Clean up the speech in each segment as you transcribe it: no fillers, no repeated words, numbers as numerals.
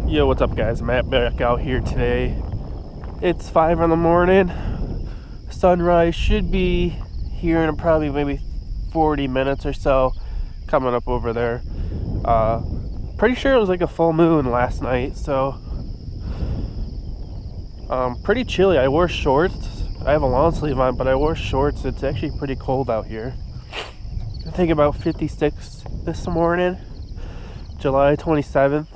Yo, what's up guys? Matt back out here today. It's 5 in the morning. Sunrise should be here in probably maybe 40 minutes or so, coming up over there. Pretty sure it was like a full moon last night, so pretty chilly. I wore shorts. I have a long sleeve on, but I wore shorts. It's actually pretty cold out here. I think about 56 this morning, July 27th.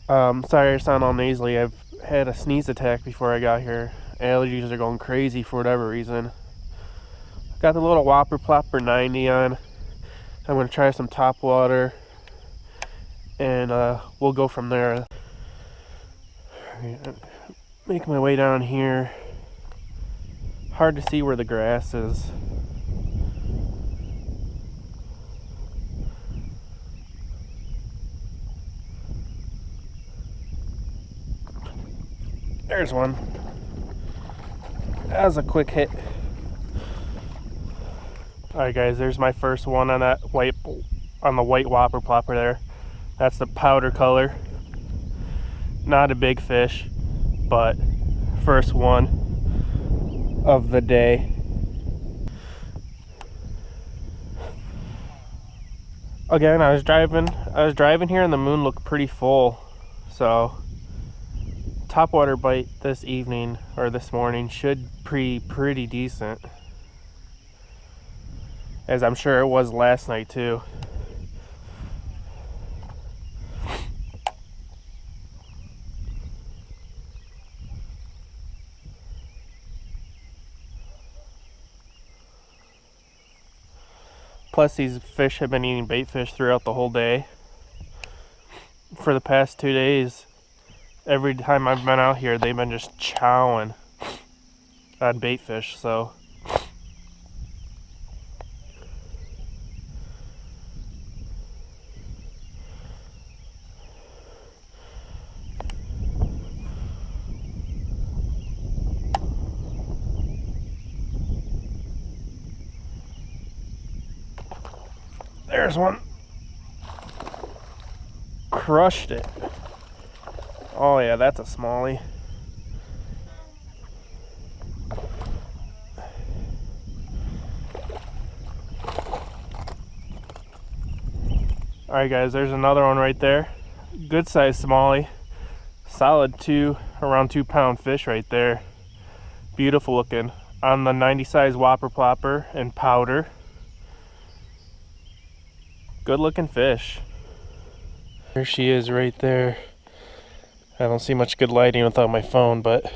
Sorry I sound all nasally. I've had a sneeze attack before I got here. Allergies are going crazy for whatever reason. Got the little Whopper Plopper 90 on. I'm going to try some top water, and we'll go from there. Make my way down here. Hard to see where the grass is. There's one. That was a quick hit. Alright guys, there's my first one on that white, on the white Whopper Plopper there. That's the powder color. Not a big fish, but first one of the day. Again, I was driving here and the moon looked pretty full, so topwater bite this evening or this morning should be pretty decent, as I'm sure it was last night too. Plus these fish have been eating bait fish throughout the whole day. For the past 2 days, every time I've been out here, they've been just chowing on bait fish, so there's one. Crushed it. Oh yeah, that's a smallie. Alright guys, there's another one right there. Good size smallie. Solid around 2 pound fish right there. Beautiful looking. On the 90 size Whopper Plopper and powder. Good looking fish. There she is right there. I don't see much good lighting without my phone, but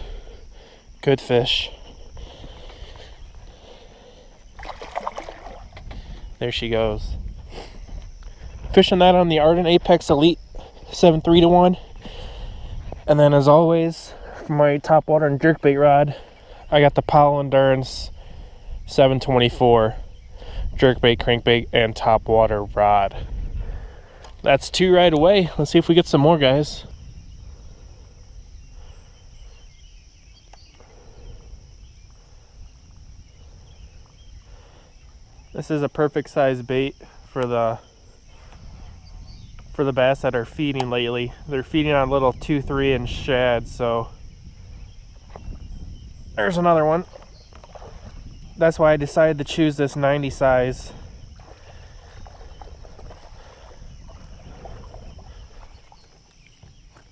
good fish. There she goes. Fishing that on the Ardent Apex Elite 7.3-1. And then as always, for my top water and jerkbait rod, I got the Powell Endurance 724 jerkbait, crankbait, and top water rod. That's 2 right away. Let's see if we get some more, guys. This is a perfect size bait for the bass that are feeding lately. They're feeding on little 2-3 inch shad, so there's another one. That's why I decided to choose this 90 size.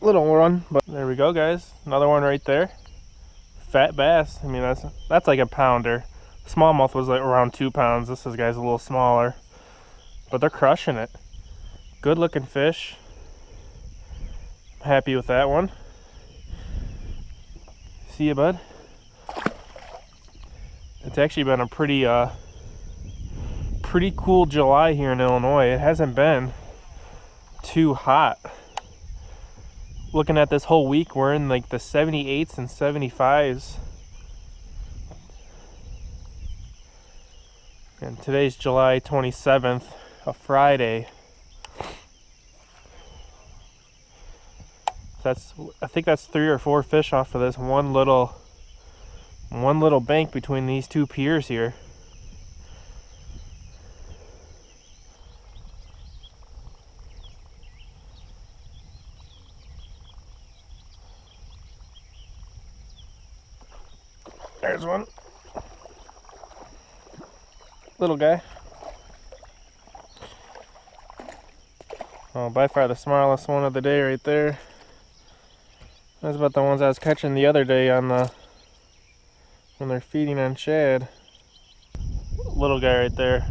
Little one, but there we go guys. Another one right there. Fat bass. I mean, that's like a pounder. Smallmouth was like around 2 pounds. This guy's a little smaller, but they're crushing it. Good looking fish. Happy with that one. See ya, bud. It's actually been a pretty cool July here in Illinois. It hasn't been too hot. Looking at this whole week, we're in like the 78s and 75s. And today's July 27th, a Friday. I think that's 3 or 4 fish off of this one little bank between these 2 piers here. There's one. Little guy. Oh, by far the smallest one of the day right there. That's about the ones I was catching the other day on the when they're feeding on shad. Little guy right there.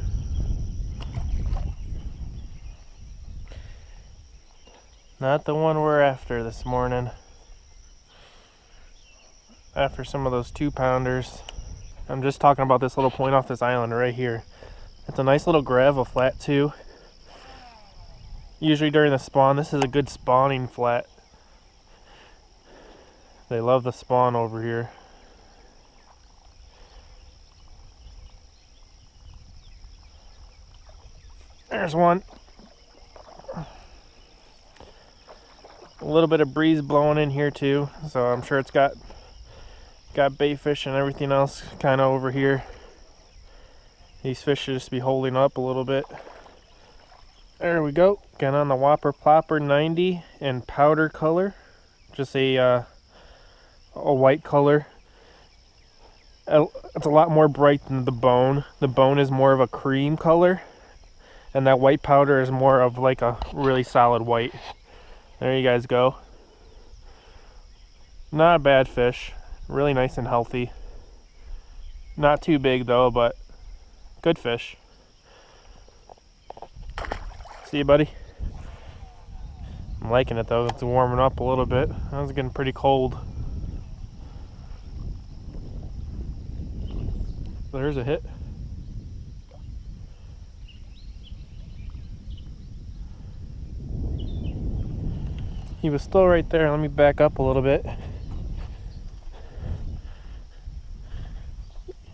Not the one we're after this morning. After some of those 2-pounders. I'm just talking about this little point off this island right here. It's a nice little gravel flat too. Usually during the spawn, this is a good spawning flat. They love the spawn over here. There's one. A little bit of breeze blowing in here too, so I'm sure it's got bait fish and everything else kind of over here. These fish should just be holding up a little bit. There we go. Got on the Whopper Plopper 90 in powder color. Just a white color. It's a lot more bright than the bone. The bone is more of a cream color, and that white powder is more of like a really solid white. There you guys go. Not a bad fish. Really nice and healthy. Not too big though, but good fish. See you, buddy. I'm liking it though. It's warming up a little bit. I was getting pretty cold. There's a hit. He was still right there. Let me back up a little bit.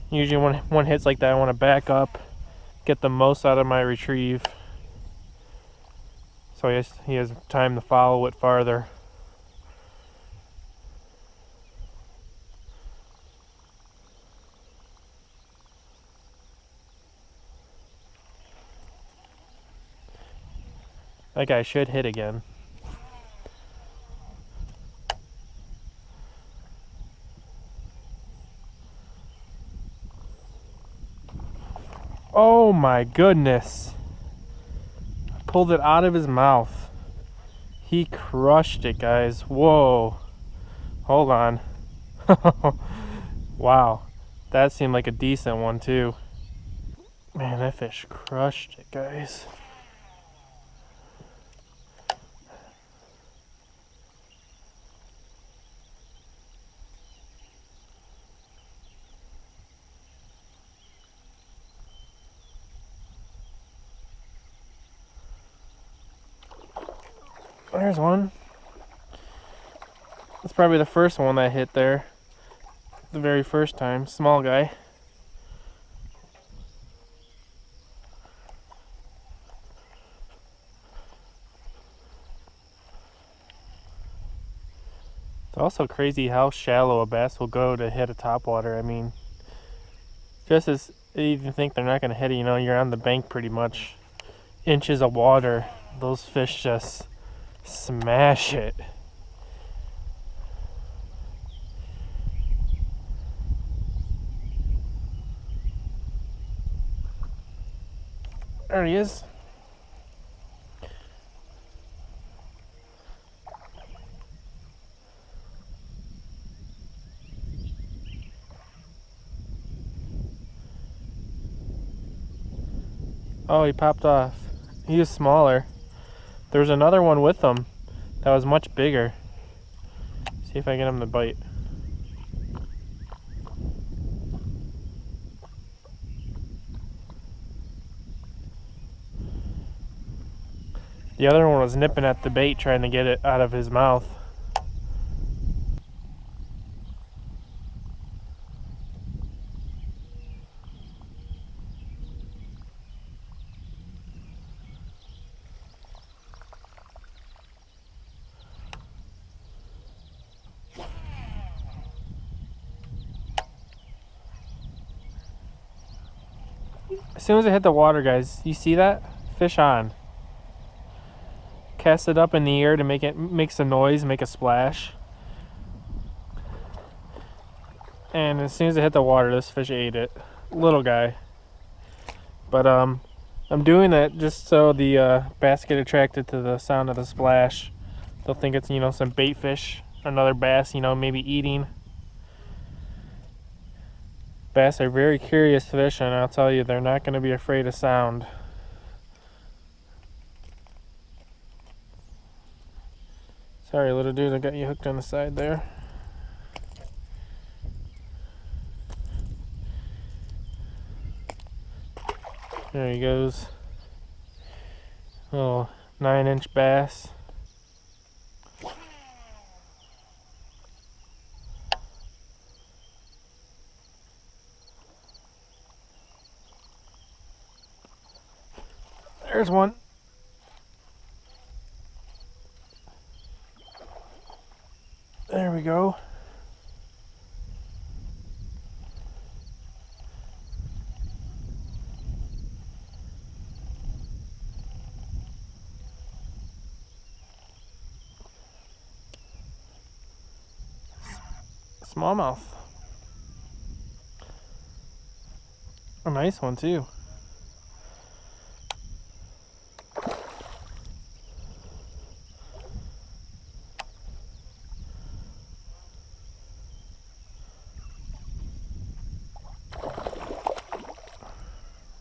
Usually when one hits like that, I want to back up, get the most out of my retrieve. So he has time to follow it farther. That guy should hit again. Oh my goodness. Pulled it out of his mouth. He crushed it, guys. Whoa. Hold on. Wow. That seemed like a decent one too. Man, that fish crushed it, guys. There's one. That's probably the first one that hit there. The very first time. Small guy. It's also crazy how shallow a bass will go to hit a topwater. I mean, just as you even think they're not going to hit it, you know, you're on the bank pretty much. Inches of water. Those fish just smash it. There he is. Oh, he popped off. He was smaller. There's another one with him that was much bigger. See if I get him to bite. The other one was nipping at the bait trying to get it out of his mouth. As soon as it hit the water, guys, you see that? Fish on. Cast it up in the air to make it makes a noise, make a splash. And as soon as it hit the water, this fish ate it. Little guy. But I'm doing that just so the bass get attracted to the sound of the splash. They'll think it's, you know, some bait fish, another bass, you know, maybe eating. Bass are very curious fish, and I'll tell you, they're not going to be afraid of sound. Sorry, little dude, I got you hooked on the side there. There he goes. Little 9-inch bass. There's one. There we go. Smallmouth. A nice one too.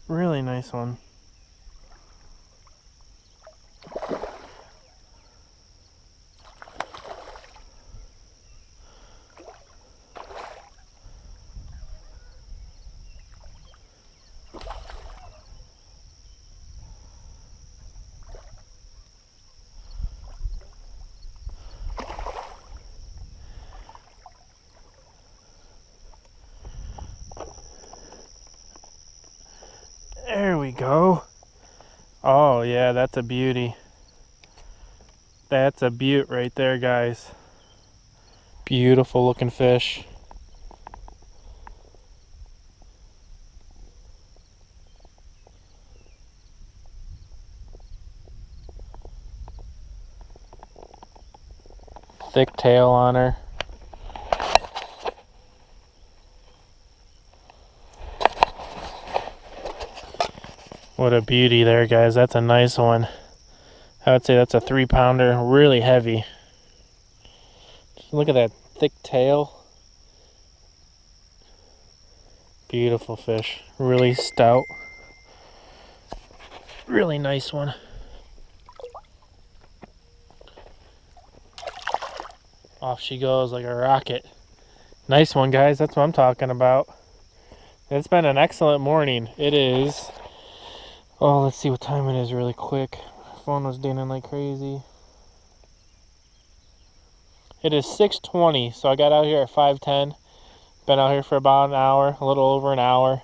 Really nice one. There we go. Oh yeah, that's a beauty. That's a beaut right there, guys. Beautiful looking fish. Thick tail on her. What a beauty there, guys. That's a nice one. I would say that's a 3-pounder, really heavy. Just look at that thick tail. Beautiful fish, really stout. Really nice one. Off she goes like a rocket. Nice one, guys. That's what I'm talking about. It's been an excellent morning. It is... Oh, let's see what time it is really quick. My phone was dinging like crazy. It is 6:20, so I got out here at 5:10. Been out here for about an hour, a little over an hour.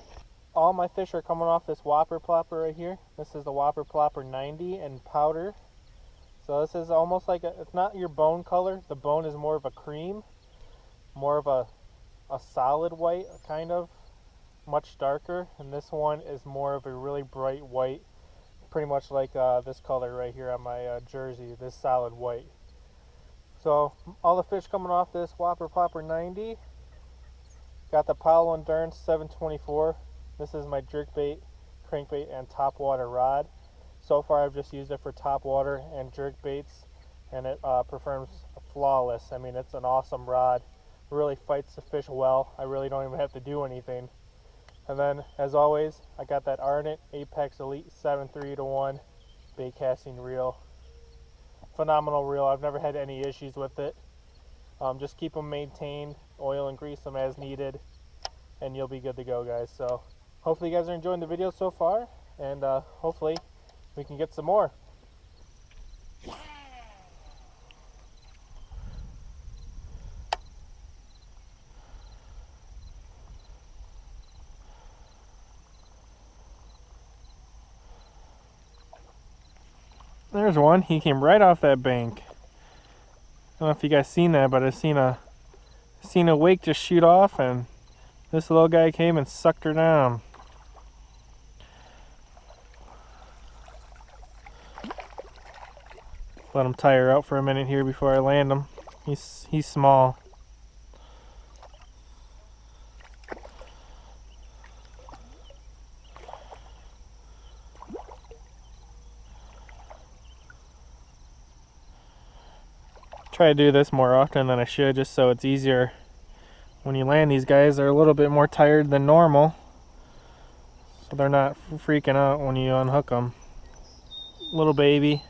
All my fish are coming off this Whopper Plopper right here. This is the Whopper Plopper 90 in powder. So this is almost like it's not your bone color. The bone is more of a cream, more of a solid white, kind of. Much darker, and this one is more of a really bright white, pretty much like this color right here on my jersey, this solid white. So all the fish coming off this Whopper Plopper 90. Got the Powell Endurance 724. This is my jerkbait, crankbait, and topwater rod. So far I've just used it for topwater and jerkbaits, and it performs flawless. I mean, it's an awesome rod. Really fights the fish well. I really don't even have to do anything. And then, as always, I got that Ardent Apex Elite 7-3-1 bait casting reel. Phenomenal reel. I've never had any issues with it. Just keep them maintained, oil and grease them as needed, and you'll be good to go, guys. So, hopefully you guys are enjoying the video so far, and hopefully we can get some more. There's one. He came right off that bank. I don't know if you guys seen that, but I've seen a wake just shoot off, and this little guy came and sucked her down. Let him tire out for a minute here before I land him. He's small. Try to do this more often than I should, just so it's easier when you land. These guys are a little bit more tired than normal, so they're not freaking out when you unhook them. Little baby.